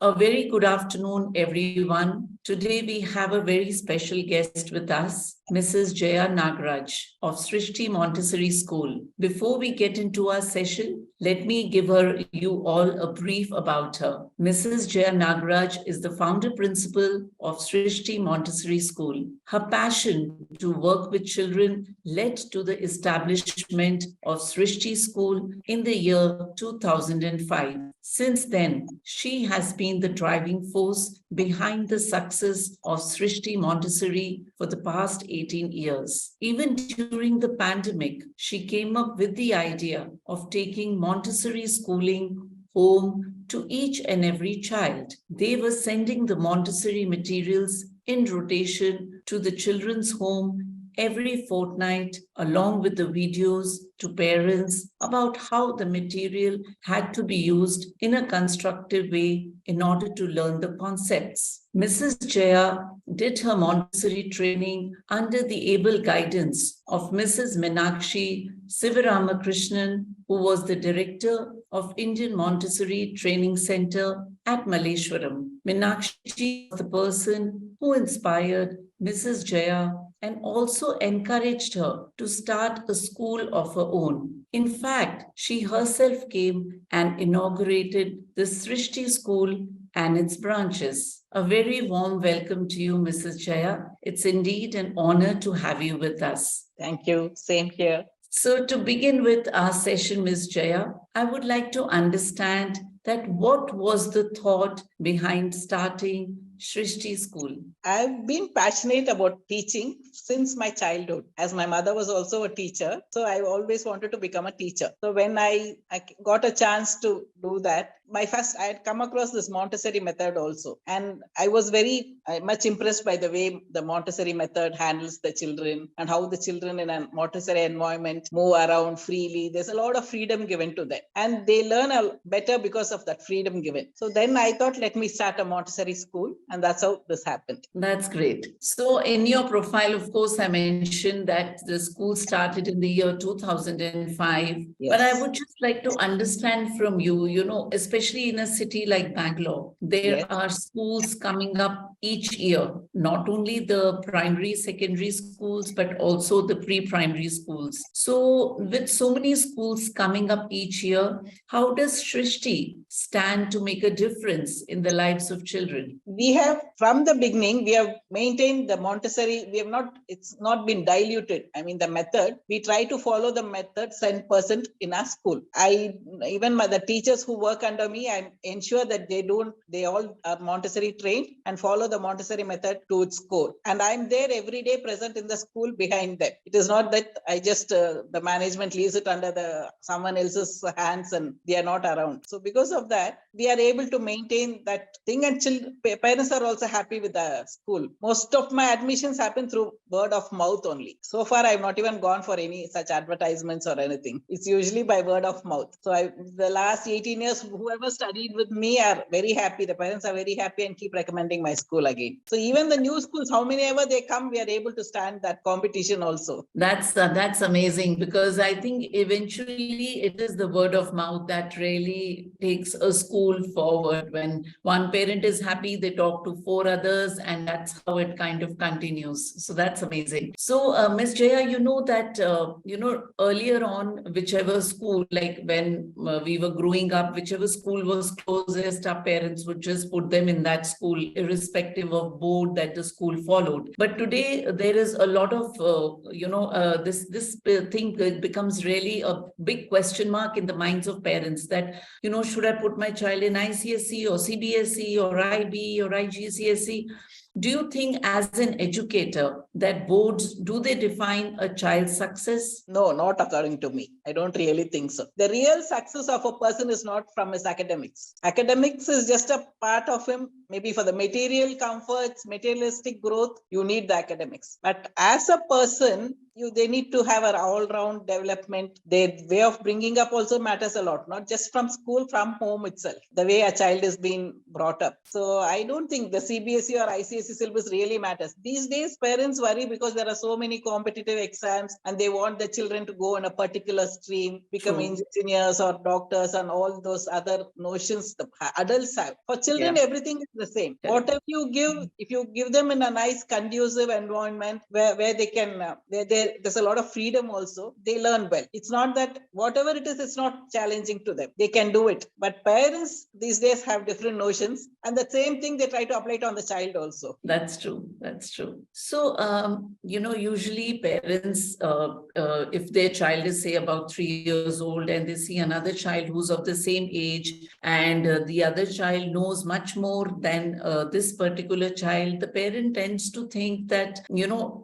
A very good afternoon, everyone. Today we have a very special guest with us, Mrs. Jaya Nagaraj of Srishti Montessori School. Before we get into our session, let me give you all a brief about her. Mrs. Jaya Nagaraj is the founder principal of Srishti Montessori School. Her passion to work with children led to the establishment of Srishti School in the year 2005. Since then, she has been the driving force behind the success of Srishti Montessori for the past 18 years. Even during the pandemic, she came up with the idea of taking Montessori schooling home to each and every child. They were sending the Montessori materials in rotation to the children's home every fortnight, along with the videos to parents about how the material had to be used in a constructive way in order to learn the concepts. Mrs. Jaya did her Montessori training under the able guidance of Mrs. Meenakshi Sivaramakrishnan, who was the director of Indian Montessori Training Center at Malleshwaram. Meenakshi was the person who inspired Mrs. Jaya and also encouraged her to start a school of her own. In fact, she herself came and inaugurated the Srishti School and its branches. A very warm welcome to you, Mrs. Jaya. It's indeed an honor to have you with us. Thank you. Same here. So to begin with our session, Ms. Jaya, I would like to understand that what was the thought behind starting Srishti School? I've been passionate about teaching since my childhood, as my mother was also a teacher. So I always wanted to become a teacher. So when I got a chance to do that, I had come across this Montessori method also. And I was very much impressed by the way the Montessori method handles the children and how the children in a Montessori environment move around freely. There's a lot of freedom given to them. And they learn better because of that freedom given. So then I thought, let me start a Montessori school. And that's how this happened. That's great. So in your profile, of course, I mentioned that the school started in the year 2005. Yes. But I would just like to understand from you, especially in a city like Bangalore, there are schools coming up each year, not only the primary, secondary schools, but also the pre-primary schools. So with so many schools coming up each year, how does Srishti stand to make a difference in the lives of children? We have, from the beginning, we have maintained the Montessori. It's not been diluted. I mean, the method, we try to follow the method 100% in our school. The teachers who work under me, I ensure that they all are Montessori trained and follow the Montessori method to its core. And I'm there every day present in the school behind them. It is not that I just, the management leaves it under someone else's hands and they are not around. So because of that, we are able to maintain that thing, and parents are also happy with the school. Most of my admissions happen through word of mouth only. So far, I've not even gone for any such advertisements or anything. It's usually by word of mouth. So the last 18 years, whoever studied with me are very happy. The parents are very happy and keep recommending my school again. So even the new schools, how many ever they come, we are able to stand that competition also. That's amazing, because I think eventually it is the word of mouth that really takes a school forward. When one parent is happy, they talk to 4 others, and that's how it kind of continues. So that's amazing. So Ms. Jaya, that earlier on, whichever school, like when we were growing up, whichever school was closest, our parents would just put them in that school, irrespective of board that the school followed. But today there is a lot of this thing becomes really a big question mark in the minds of parents, that should I put my child in ICSE or CBSE or IB or IGCSE? Do you think, as an educator, that boards, do they define a child's success? No, not according to me. I don't really think so. The real success of a person is not from his academics. Academics is just a part of him. Maybe for the material comforts, materialistic growth, you need the academics. But as a person, they need to have an all-round development. Their way of bringing up also matters a lot, not just from school, from home itself, the way a child is being brought up. So I don't think the CBSE or ICSE syllabus really matters. These days, parents worry because there are so many competitive exams and they want the children to go in a particular stream, become engineers or doctors and all those other notions the adults have. For children, everything is the same. Whatever you give, if you give them in a nice, conducive environment where they can, there's a lot of freedom also, they learn well. It's not that whatever it is, it's not challenging to them. They can do it. But parents these days have different notions, and the same thing they try to apply it on the child also. That's true. That's true. So, usually parents, if their child is, say, about 3 years old and they see another child who's of the same age, and the other child knows much more than this particular child, the parent tends to think that,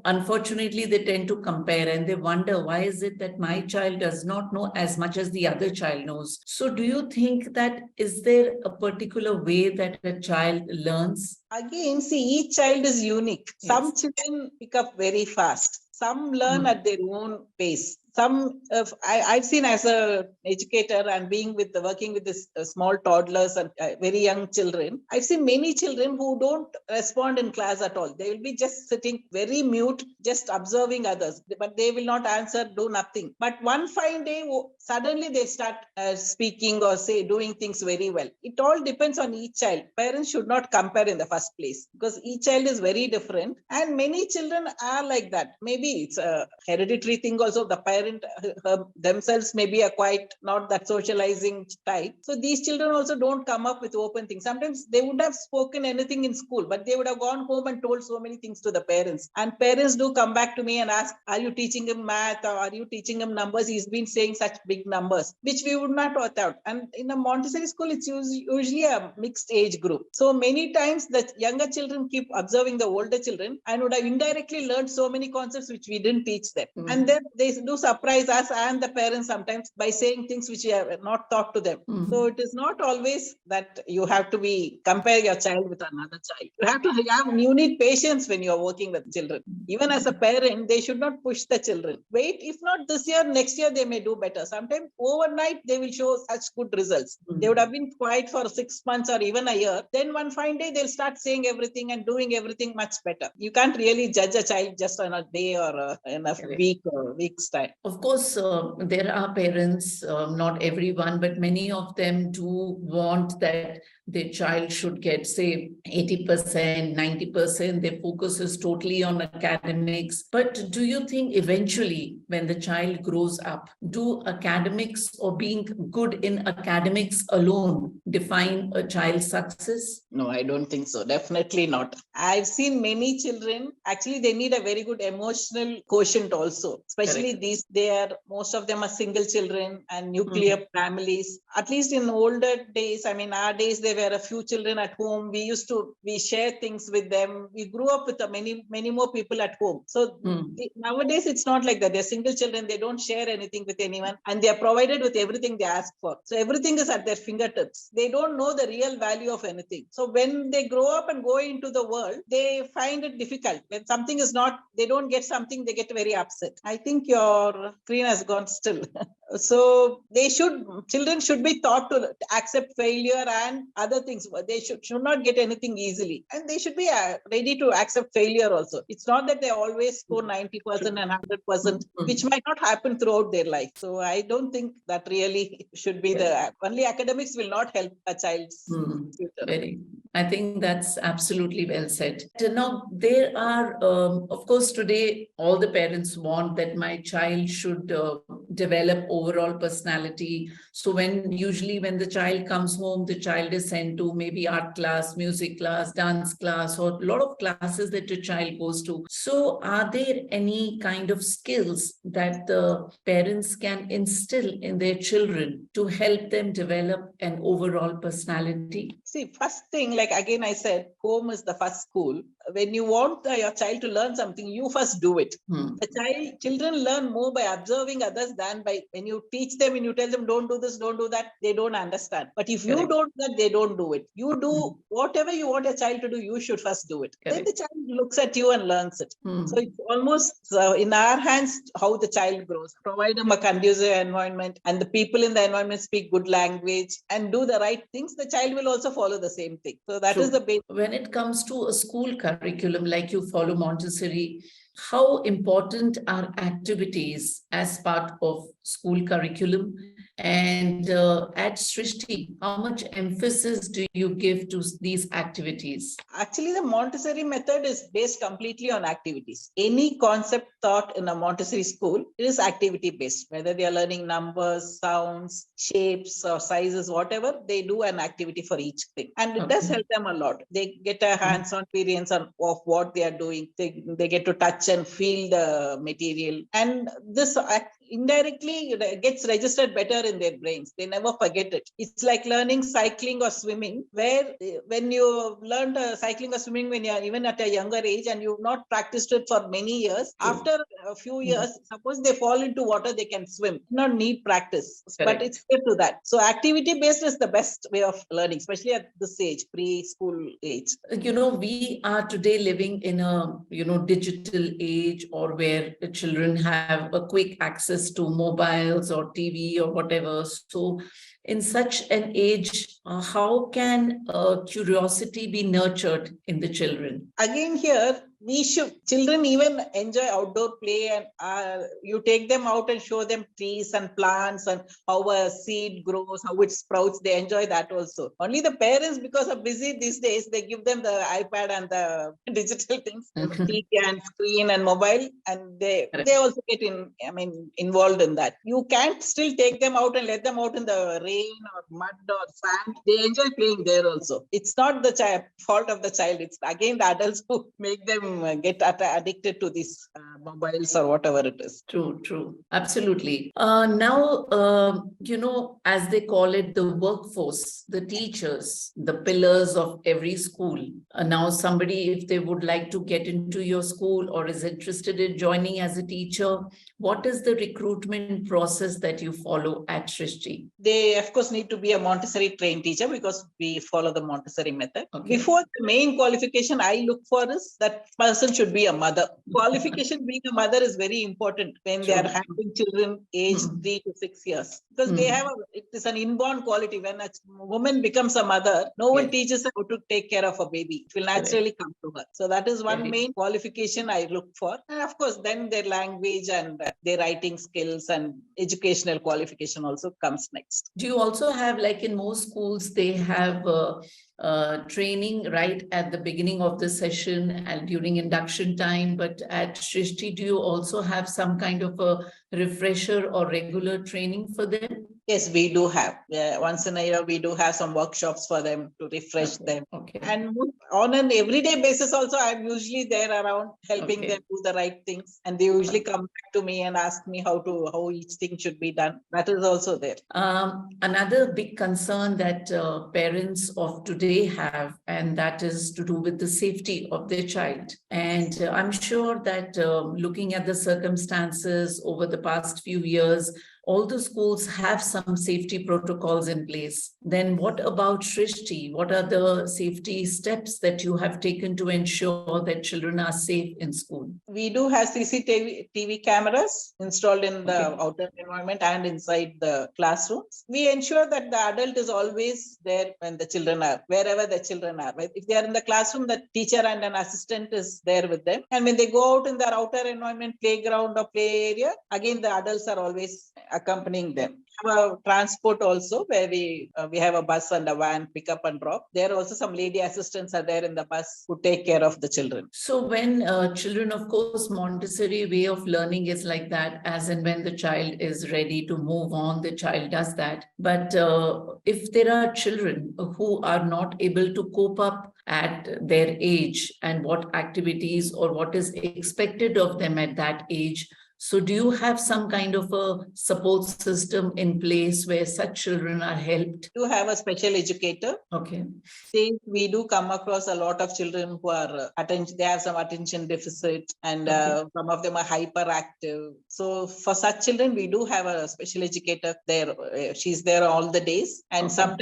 unfortunately, they tend to compare and they wonder, why is it that my child does not know as much as the other child knows? So do you think that, is there a particular way that a child learns? Again, see, each child is unique. Some children pick up very fast. Some learn at their own pace. Some I've seen as an educator and working with this small toddlers and very young children, I've seen many children who don't respond in class at all. They will be just sitting very mute, just observing others, but they will not answer, do nothing. But one fine day, suddenly they start speaking or doing things very well. It all depends on each child. Parents should not compare in the first place because each child is very different, and many children are like that. Maybe it's a hereditary thing also. The parent themselves maybe are quite not that socializing type. So these children also don't come up with open things. Sometimes they would have spoken anything in school, but they would have gone home and told so many things to the parents. And parents do come back to me and ask, are you teaching him math or are you teaching him numbers? He's been saying such big numbers, which we would not work out. And in a Montessori school, it's usually a mixed age group. So many times the younger children keep observing the older children and would have indirectly learned so many concepts which we didn't teach them. And then they do surprise us and the parents sometimes by saying things which we have not taught to them. So it is not always that you have to compare your child with another child. You need patience when you are working with children. Even as a parent, they should not push the children. Wait, if not this year, next year they may do better. Sometimes overnight they will show such good results. They would have been quiet for 6 months or even a year. Then one fine day they'll start saying everything and doing everything much better. You can't really judge a child just on a day or in a week or week's time. Of course, there are parents, not everyone, but many of them do want that their child should get, say, 80%, 90%. Their focus is totally on academics. But do you think eventually, when the child grows up, do academics or being good in academics alone define a child's success? No, I don't think so. Definitely not. I've seen many children, actually, they need a very good emotional quotient also, especially most of them are single children and nuclear families. At least in older days, our days, there were a few children at home. We share things with them. We grew up with many more people at home. So nowadays, it's not like that. They're single children. They don't share anything with anyone and they are provided with everything they ask for. So everything is at their fingertips. They don't know the real value of anything. So when they grow up and go into the world, they find it difficult. When something is not, they don't get something, they get very upset. I think your screen has gone still. So children should be taught to accept failure and other things. They should not get anything easily. And they should be ready to accept failure also. It's not that they always score 90% and 100%, which might not happen throughout their life. So I don't think that really should be only academics will not help a child's future. I think that's absolutely well said. Now, there are, of course, today, all the parents want that my child should develop overall personality. So usually when the child comes home, the child is sent to maybe art class, music class, dance class, or a lot of classes that the child goes to. So are there any kind of skills that the parents can instill in their children to help them develop an overall personality? See, first thing, like again I said, home is the first school. when you want your child to learn something, you first do it. Children learn more by observing others than by when you teach them and you tell them don't do this, don't do that, they don't understand. But if you don't do that, they don't do it. You do whatever you want a child to do, you should first do it. Then the child looks at you and learns it. So it's almost in our hands how the child grows. Provide them a conducive environment and the people in the environment speak good language and do the right things, the child will also follow the same thing. So that is the base. When it comes to a school curriculum, like you follow Montessori, how important are activities as part of school curriculum? And at Srishti, how much emphasis do you give to these activities? Actually, the Montessori method is based completely on activities. Any concept taught in a Montessori school, it is activity based. Whether they are learning numbers, sounds, shapes or sizes, whatever, they do an activity for each thing. And it does help them a lot. They get a hands-on experience of what they are doing. They get to touch and feel the material. And this indirectly gets registered better in their brains. They never forget it. It's like learning cycling or swimming, where when you learned cycling or swimming when you're even at a younger age and you've not practiced it for many years, after a few years, suppose they fall into water, they can swim. Not need practice, but it's fair to that. So activity based is the best way of learning, especially at this age, preschool age. We are today living in a, digital age, or where the children have a quick access to mobiles or TV or whatever. So in such an age, how can curiosity be nurtured in the children? Again, here, children even enjoy outdoor play, and you take them out and show them trees and plants and how a seed grows, how it sprouts. They enjoy that also. Only the parents, because of busy these days, they give them the iPad and the digital things, TV and screen and mobile, and they also get involved in that. You can't still take them out and let them out in the rain or mud or sand. They enjoy playing there also. It's not the fault of the child. It's again the adults who make them get addicted to these mobiles or whatever it is. True. Absolutely. Now, as they call it, the workforce, the teachers, the pillars of every school. Now, somebody, if they would like to get into your school or is interested in joining as a teacher, what is the recruitment process that you follow at Srishti? They, of course, need to be a Montessori trained teacher because we follow the Montessori method. Before, the main qualification I look for is that person should be a mother. Qualification being a mother is very important when they are having children aged 3 to 6 years, because it is an inborn quality. When a woman becomes a mother, no one teaches her how to take care of a baby. It will naturally come to her. So that is one main qualification I look for. And of course, then their language and their writing skills and educational qualification also comes next. Do you also have, like in most schools, they have training right at the beginning of the session and during induction time, but at Srishti, do you also have some kind of a refresher or regular training for them? Yes, we do have. Once in a year, we do have some workshops for them to refresh them. And on an everyday basis also, I'm usually there around helping them do the right things. And they usually come back to me and ask me how each thing should be done. That is also there. Another big concern that parents of today have, and that is to do with the safety of their child. And I'm sure that looking at the circumstances over the past few years, all the schools have some safety protocols in place. Then what about Srishti? What are the safety steps that you have taken to ensure that children are safe in school? We do have CCTV cameras installed in the outer environment and inside the classrooms. We ensure that the adult is always there when the children are, wherever the children are. If they are in the classroom, the teacher and an assistant is there with them. And when they go out in their outer environment, playground or play area, again, the adults are always accompanying them. We have a transport also, where we have a bus and a van, pick up and drop. There are also some lady assistants are there in the bus who take care of the children. So when children, of course, Montessori way of learning is like that, as and when the child is ready to move on, the child does that. But if there are children who are not able to cope up at their age and what activities or what is expected of them at that age, So do you have some kind of a support system in place where such children are helped? We do have a special educator. Okay. We do come across a lot of children who are they have some attention deficit, and some of them are hyperactive. So for such children, we do have a special educator there. She's there all the days, and some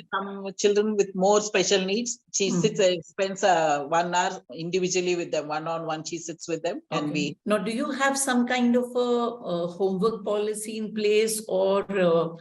children with more special needs, she spends 1 hour individually with them, one-on-one. She sits with them, and we. Now, do you have some kind of a homework policy in place, or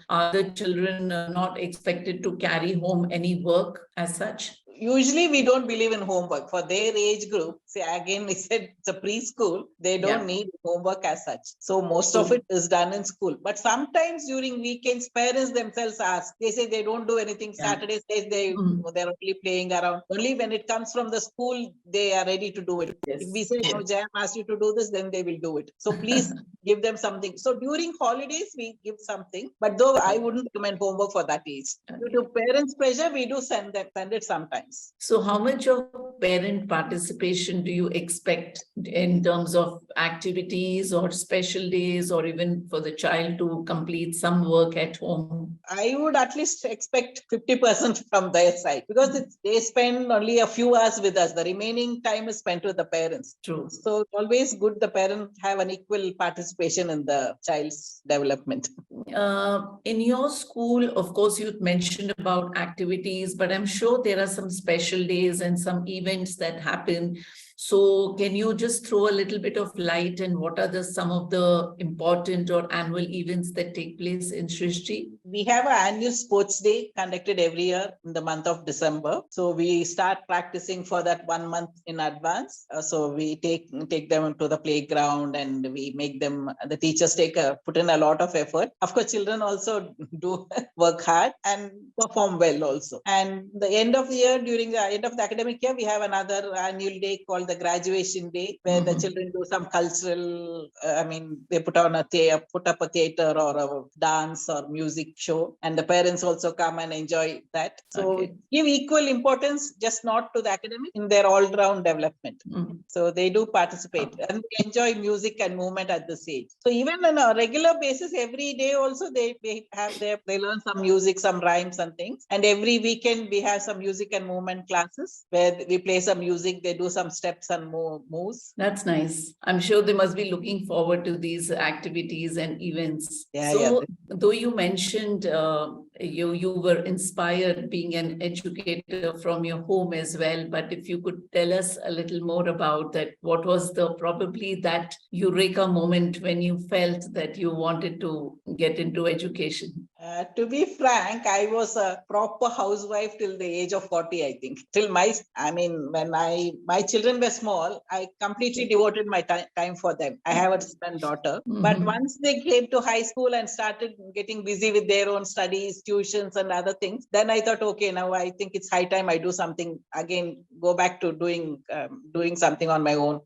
are the children not expected to carry home any work as such? Usually we don't believe in homework for their age group. See, again, we said it's a preschool. They don't need homework as such. So most of it is done in school. But sometimes during weekends, parents themselves ask. They say they don't do anything. Saturdays, they're only playing around. Only when it comes from the school, they are ready to do it. If we say, no, Jaya asked you to do this, then they will do it. So please give them something. So during holidays, we give something. But though I wouldn't recommend homework for that age. Due to parents' pressure, we do send it sometimes. So how much of parent participation do you expect in terms of activities or special days, or even for the child to complete some work at home? I would at least expect 50% from their side, because they spend only a few hours with us. The remaining time is spent with the parents. True. So always good the parent have an equal participation in the child's development. In your school, of course, you mentioned about activities, but I'm sure there are some special days and some events that happen. So can you just throw a little bit of light, and what are some of the important or annual events that take place in Srishti? We have an annual sports day conducted every year in the month of December. So we start practicing for that 1 month in advance. So we take them to the playground, and we make them, the teachers put in a lot of effort. Of course, children also do work hard and perform well also. And the end of the year, during the end of the academic year, we have another annual day called the graduation day, where the children do some cultural, they put up a theater or a dance or music show, and the parents also come and enjoy that. So give equal importance, just not to the academic, in their all-round development. So they do participate and they enjoy music and movement at this age. So even on a regular basis, every day also they learn some music, some rhymes and things. And every weekend we have some music and movement classes where we play some music, they do some steps and moves. That's nice. I'm sure they must be looking forward to these activities and events. Though you mentioned you were inspired being an educator from your home as well, but if you could tell us a little more about that, what was probably that eureka moment when you felt that you wanted to get into education? To be frank, I was a proper housewife till the age of 40, I think. When my children were small, I completely devoted my time for them. I have a son and daughter. But once they came to high school and started getting busy with their own studies, tuitions and other things, then I thought, okay, now I think it's high time I do something again, go back to doing something on my own.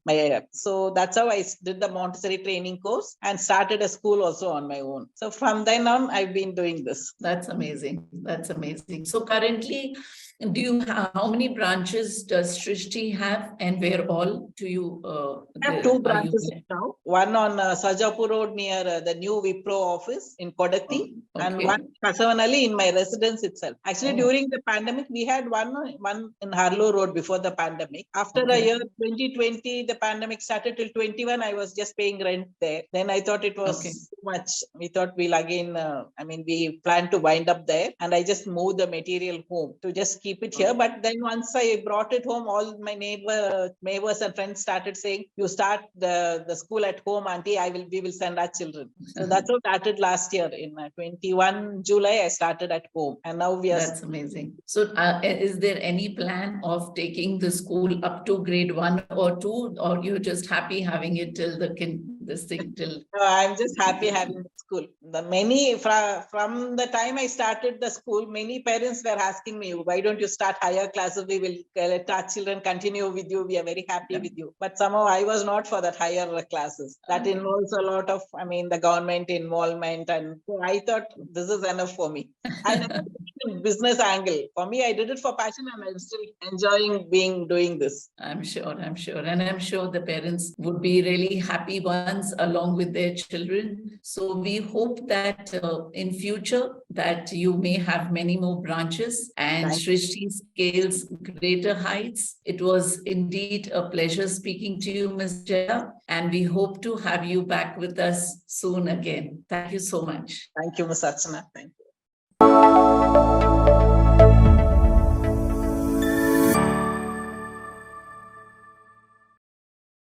So that's how I did the Montessori training course and started a school also on my own. So from then on, I've been doing this. That's amazing. That's amazing. So currently, how many branches does Srishti have, and where all do you? I have 2 branches now. One on Sajapur Road near the new Wipro office in Kodatti, and one Kasavanalli in my residence itself. Actually, during the pandemic, we had one in Harlow Road before the pandemic. After the year 2020, the pandemic started till 21. I was just paying rent there. Then I thought it was too much. We thought we'll again. We planned to wind up there, and I just moved the material home to just keep it here. But then once I brought it home, all my neighbors and friends started saying, "You start the school at home, auntie. We will send our children." So that's what started last year in 21 July. I started at home, and now we are. That's amazing. So, is there any plan of taking the school up to grade 1 or 2, or you're just happy having it till I'm just happy having the school. From the time I started the school, many parents were asking me, "Why don't you start higher classes? We will let our children continue with you. We are very happy with you." But somehow I was not for that higher classes. That involves a lot of, the government involvement, and so I thought this is enough for me. I never did business angle. For me, I did it for passion, and I'm still enjoying doing this. I'm sure, and I'm sure the parents would be really happy once ones along with their children. So we hope that in future that you may have many more branches and Srishti scales greater heights. It was indeed a pleasure speaking to you, Ms. Jaya, and we hope to have you back with us soon again. Thank you so much. Thank you, Ms. Archana. Thank you.